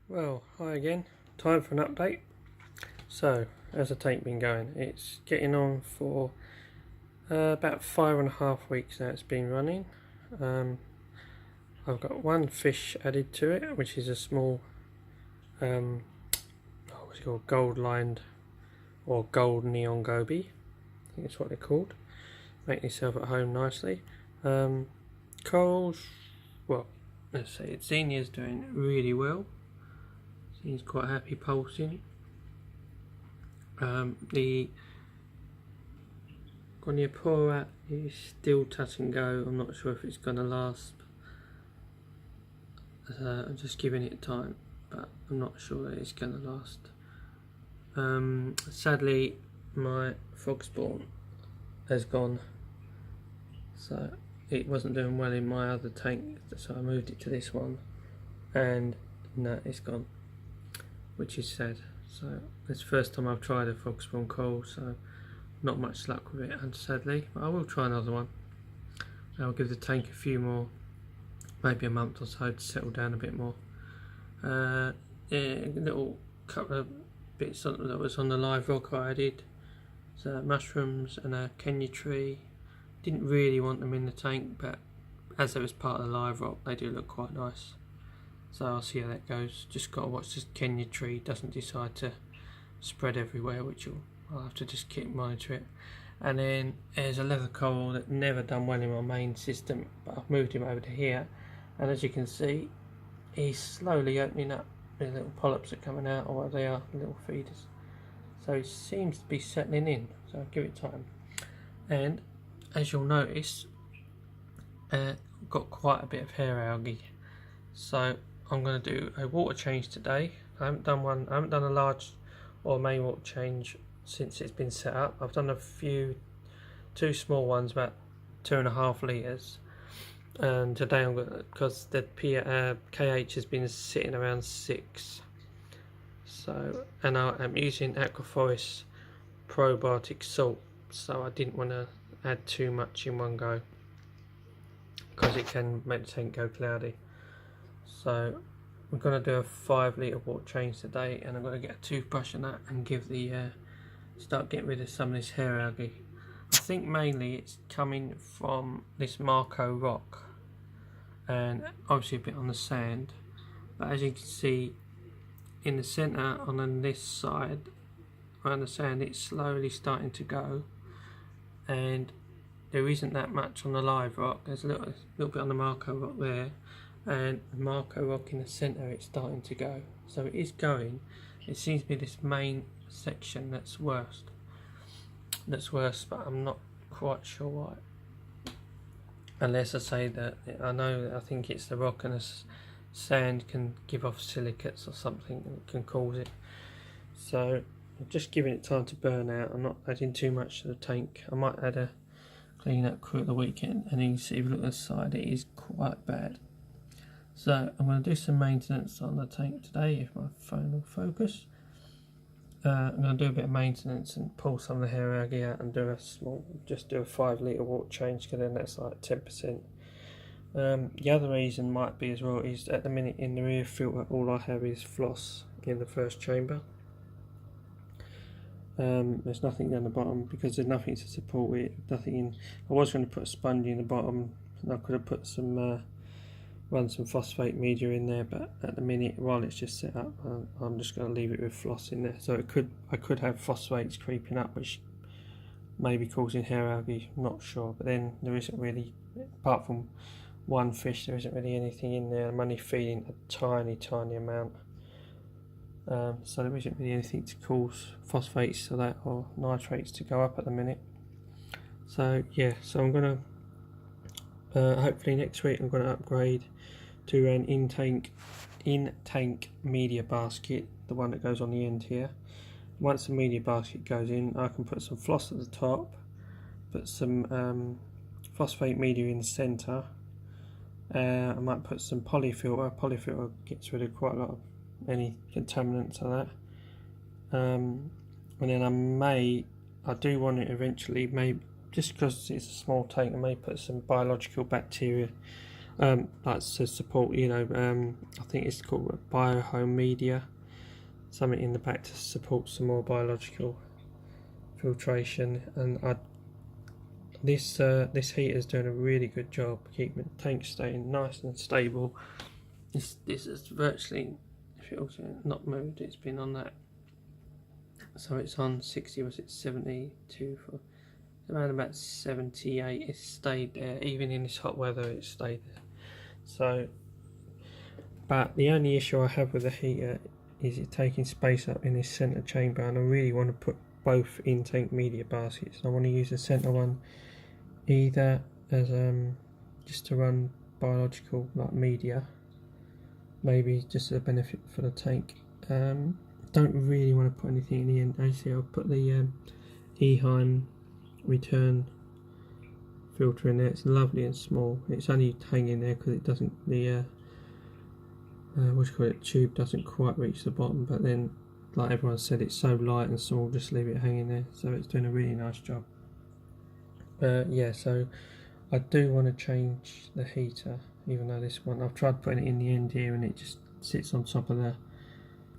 Well, hi again. Time for an update. So, how's the tank been going? It's getting on for about 5.5 weeks now. It's been running. I've got one fish added to it, which is a small, what's it called? Gold lined or gold neon goby. I think that's what they're called. Make yourself at home nicely. Corals, well, let's say Xenia's doing really well. Seems quite happy pulsing. The Goniapora is still touch and go. I'm not sure if it's going to last. I'm just giving it time, but I'm not sure that it's going to last. Sadly, my frog spawn has gone, so it wasn't doing well in my other tank, so I moved it to this one, and no, it's gone, which is sad. So it's the first time I've tried a frog spawn coral, so not much luck with it, and sadly, but I will try another one. I'll give the tank a few more, maybe a month or so, to settle down a bit more. Yeah, a little couple of bits that was on the live rock I added. So mushrooms and a Kenya tree. Didn't really want them in the tank, but as it was part of the live rock, they do look quite nice. So I'll see how that goes. Just got to watch this Kenya tree doesn't decide to spread everywhere, which I'll have to just keep monitor it. And then there's a leather coral that never done well in my main system, but I've moved him over to here, and as you can see, he's slowly opening up. The little polyps are coming out, or they are little feeders. So he seems to be settling in, so I'll give it time. And as you'll notice, I've got quite a bit of hair algae, so I'm going to do a water change today. I haven't done a large or main water change since it's been set up. I've done two small ones, about 2.5 litres, and today I'm going to, because the KH has been sitting around 6. So, and I'm using Aquaforest probiotic salt, so I didn't want to add too much in one go, because it can make the tank go cloudy. So I'm going to do a 5 litre water change today, and I'm going to get a toothbrush and that, and give the start getting rid of some of this hair algae. I think mainly it's coming from this Marco rock, and obviously a bit on the sand, but as you can see in the centre on this side around the sand, it's slowly starting to go, and there isn't that much on the live rock. There's a little bit on the Marco rock there, and the Marco rock in the centre, it's starting to go. So it is going. It seems to be this main section that's worse, but I'm not quite sure why. Unless I say that I think it's the rock, and the sand can give off silicates or something that can cause it. So I'm just giving it time to burn out. I'm not adding too much to the tank. I might add a clean up crew at the weekend, and you can see if you look at the side, it is quite bad. So I'm going to do some maintenance on the tank today, if my phone will focus. I'm going to do a bit of maintenance and pull some of the hair algae out, and do a 5 litre water change, because then that's like 10%. The other reason might be as well is at the minute in the rear filter, all I have is floss in the first chamber. There's nothing down the bottom because there's nothing to support it. Nothing in. I was going to put a sponge in the bottom, and I could have put run some phosphate media in there, but at the minute, while it's just set up, I'm just going to leave it with floss in there. So I could have phosphates creeping up, which may be causing hair algae. Not sure, but then there isn't really, apart from one fish, there isn't really anything in there. I'm only feeding a tiny amount, so there isn't really anything to cause phosphates to that or nitrates to go up at the minute. So yeah, so I'm going to hopefully next week I'm going to upgrade to an in-tank media basket, the one that goes on the end here. Once the media basket goes in, I can put some floss at the top, put some phosphate media in the centre. I might put some polyfilter. Polyfilter gets rid of quite a lot of any contaminants of that. And then I do want it eventually, maybe just because it's a small tank, I may put some biological bacteria Like to support, you know, I think it's called biohome media, something in the back to support some more biological filtration. And this heater is doing a really good job keeping the tank staying nice and stable. This is virtually, if it also not moved, it's been on that. So it's on 60, was it 72 for around about 78. It stayed there, even in this hot weather it stayed there. So, but the only issue I have with the heater is it taking space up in this centre chamber, and I really want to put both in tank media baskets. I want to use the centre one either as just to run biological like media, maybe just a benefit for the tank. Don't really want to put anything in the end. Actually, I'll put the Eheim return filter in there. It's lovely and small. It's only hanging there because it doesn't, the what do you call it, tube doesn't quite reach the bottom, but then like everyone said, it's so light and small, just leave it hanging there. So it's doing a really nice job. Yeah, so I do want to change the heater, even though this one, I've tried putting it in the end here and it just sits on top of the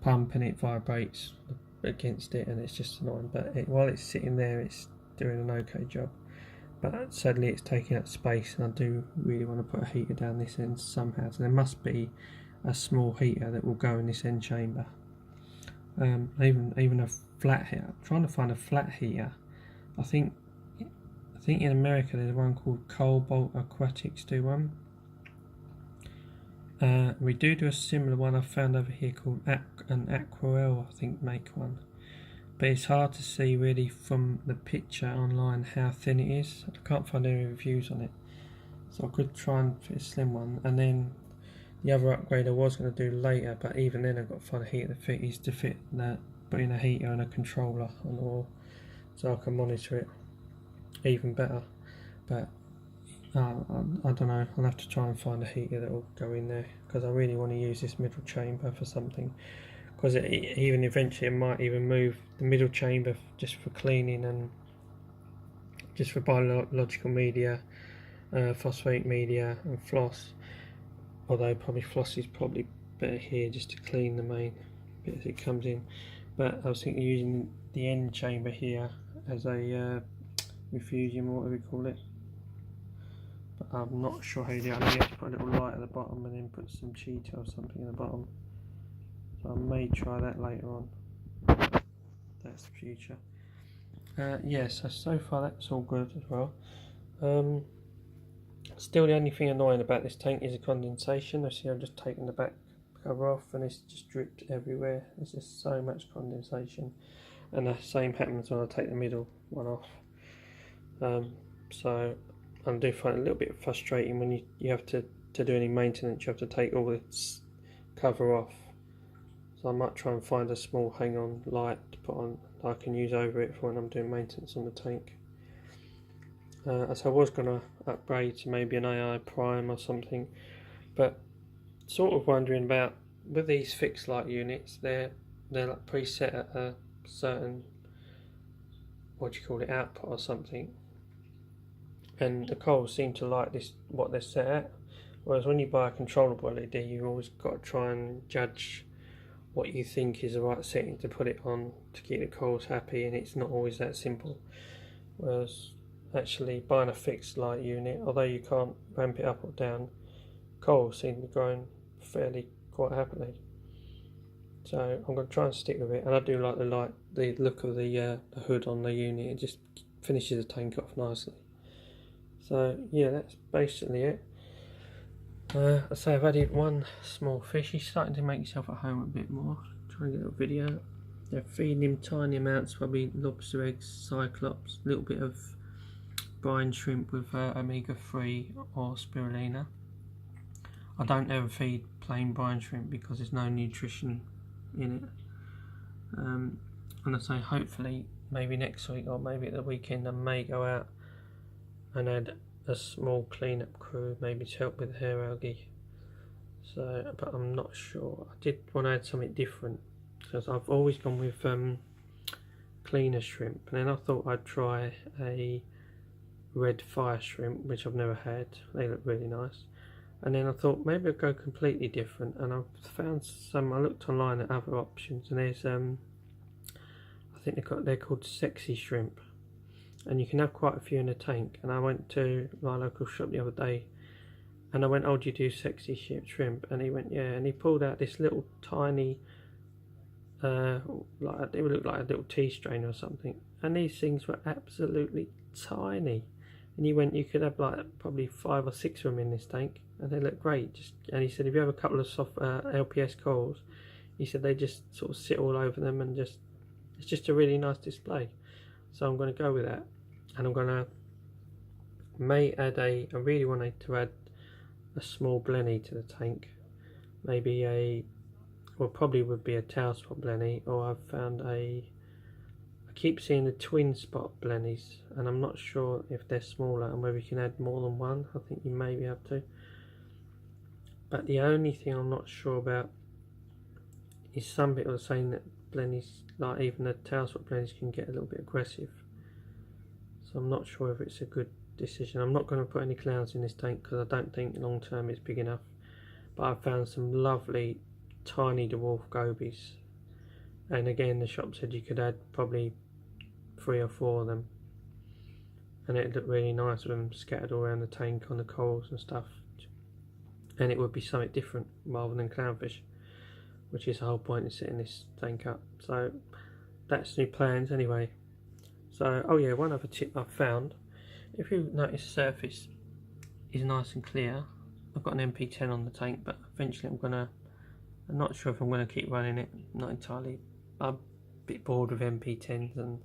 pump and it vibrates against it and it's just annoying. But while it's sitting there, it's doing an okay job. But sadly it's taking up space, and I do really want to put a heater down this end somehow. So there must be a small heater that will go in this end chamber. Even a flat heater. I'm trying to find a flat heater. I think in America there's one called Cobalt Aquatics do one. We do a similar one I found over here called an Aquarel, I think, make one. But it's hard to see really from the picture online how thin it is. I can't find any reviews on it. So I could try and fit a slim one. And then the other upgrade I was going to do later, but even then I've got to find a heater that fit, is to fit that, put in a heater and a controller on the wall so I can monitor it even better. But I don't know, I'll have to try and find a heater that will go in there, because I really want to use this middle chamber for something, because even eventually it might even move the middle chamber just for cleaning and just for biological media, phosphate media and floss, although probably floss is probably better here just to clean the main bit as it comes in. But I was thinking using the end chamber here as a refugium, or whatever you call it. But I'm not sure how you do it. I know you have to put a little light at the bottom and then put some cheetah or something in the bottom. So I may try that later on. That's the future. Yeah, so far that's all good as well. Still, the only thing annoying about this tank is the condensation. I see I've just taken the back cover off and it's just dripped everywhere. There's just so much condensation, and the same happens when I take the middle one off. So I do find it a little bit frustrating when you have to do any maintenance. You have to take all this cover off. So I might try and find a small hang-on light to put on that I can use over it for when I'm doing maintenance on the tank. So I was going to upgrade to maybe an AI Prime or something, but sort of wondering about, with these fixed light units, they're like preset at a certain, what do you call it, output or something, and the Coles seem to like this, what they're set at, whereas when you buy a controllable LED, you've always got to try and judge what you think is the right setting to put it on to keep the Coles happy, and it's not always that simple. Whereas actually buying a fixed light unit, although you can't ramp it up or down, Coles seem to be growing fairly quite happily. So I'm going to try and stick with it, and I do like the look of the hood on the unit. It just finishes the tank off nicely. So yeah, that's basically it. I say I've added one small fish. He's starting to make himself at home a bit more. Try and get a video. They're feeding him tiny amounts, probably lobster eggs, cyclops, a little bit of brine shrimp with omega-3 or spirulina. I don't ever feed plain brine shrimp because there's no nutrition in it. And I say hopefully maybe next week or maybe at the weekend I may go out and add a small cleanup crew, maybe to help with the hair algae. So, but I'm not sure. I did want to add something different, because I've always gone with cleaner shrimp, and then I thought I'd try a red fire shrimp, which I've never had. They look really nice. And then I thought maybe I'd go completely different, and I found some. I looked online at other options, and there's I think they're called sexy shrimp, and you can have quite a few in a tank. And I went to my local shop the other day, and I went, "Oh, do you do sexy shrimp?" And he went, "Yeah." And he pulled out this little tiny, like it would look like a little tea strainer or something. And these things were absolutely tiny. And he went, "You could have like probably 5 or 6 of them in this tank, and they look great." And he said, if you have a couple of soft LPS corals, he said they just sort of sit all over them, and it's just a really nice display. So I'm going to go with that, and I'm going to add I really wanted to add a small blenny to the tank, maybe probably would be a tail spot blenny, or I've found I keep seeing the twin spot blennies, and I'm not sure if they're smaller and whether you can add more than one. I think you maybe have to, but the only thing I'm not sure about is some people are saying that blennies, like even the tail spot blennies, can get a little bit aggressive. So I'm not sure if it's a good decision. I'm not going to put any clowns in this tank because I don't think long term it's big enough, but I've found some lovely tiny dwarf gobies, and again the shop said you could add probably 3 or 4 of them, and it'd look really nice with them scattered all around the tank on the corals and stuff, and it would be something different rather than clownfish, which is the whole point of setting this tank up. So that's new plans anyway. So, oh yeah, one other tip I've found, if you notice the surface is nice and clear, I've got an MP10 on the tank, but eventually I'm not sure if I'm going to keep running it, not entirely. I'm a bit bored with MP10s, and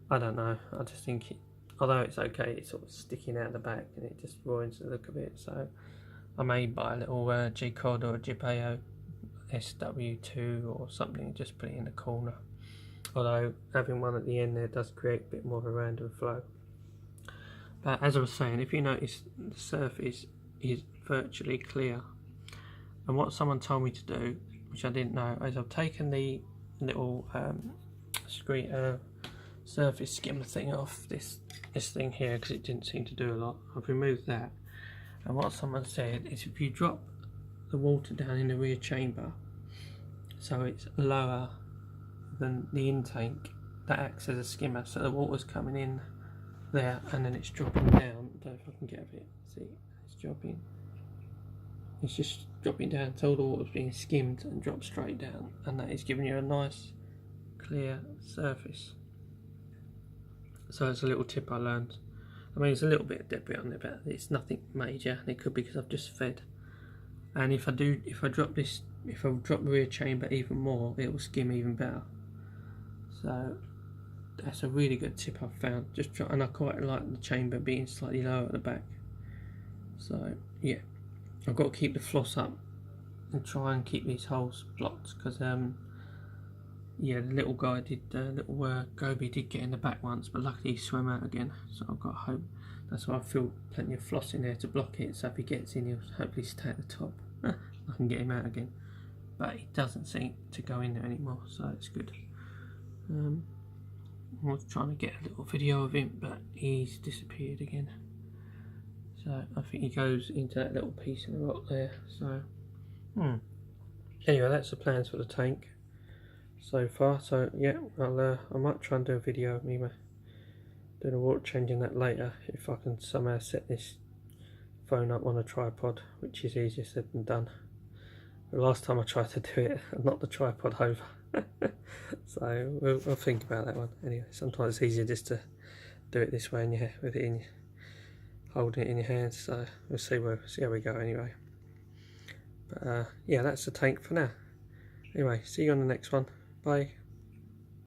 I don't know, I just think although it's okay, it's sort of sticking out the back and it just ruins the look of it. So I may buy a little G-Cod or a Jipeo SW2 or something and just put it in the corner, although having one at the end there does create a bit more of a random flow. But as I was saying, if you notice the surface is virtually clear, and what someone told me to do, which I didn't know, is I've taken the little surface skimmer thing off this thing here, because it didn't seem to do a lot. I've removed that, and what someone said is if you drop the water down in the rear chamber so it's lower than the in tank, that acts as a skimmer, so the water's coming in there and then it's dropping down. I don't know if I can get a bit, see, it's dropping. It's just dropping down, so all the water's being skimmed and dropped straight down, and that is giving you a nice clear surface. So it's a little tip I learned. I mean, there's a little bit of debris on there, but it's nothing major, and it could be because I've just fed. And if I drop the rear chamber even more, it will skim even better. So that's a really good tip I've found. And I quite like the chamber being slightly lower at the back. So yeah, I've got to keep the floss up and try and keep these holes blocked, because yeah, the little guy little goby did get in the back once, but luckily he swam out again. So I've got hope. That's why I filled plenty of floss in there to block it. So if he gets in, he'll hopefully stay at the top. I can get him out again, but he doesn't seem to go in there anymore, so it's good. I was trying to get a little video of him, but he's disappeared again. So I think he goes into that little piece in the rock there. So anyway, that's the plans for the tank so far. So yeah, I might try and do a video of me doing a water change in that later, if I can somehow set this phone up on a tripod, which is easier said than done. The last time I tried to do it, I knocked the tripod over. So we'll think about that one. Anyway, sometimes it's easier just to do it this way with it holding it in your hands. So we'll see how we go anyway. But yeah, that's the tank for now. Anyway, see you on the next one. Bye.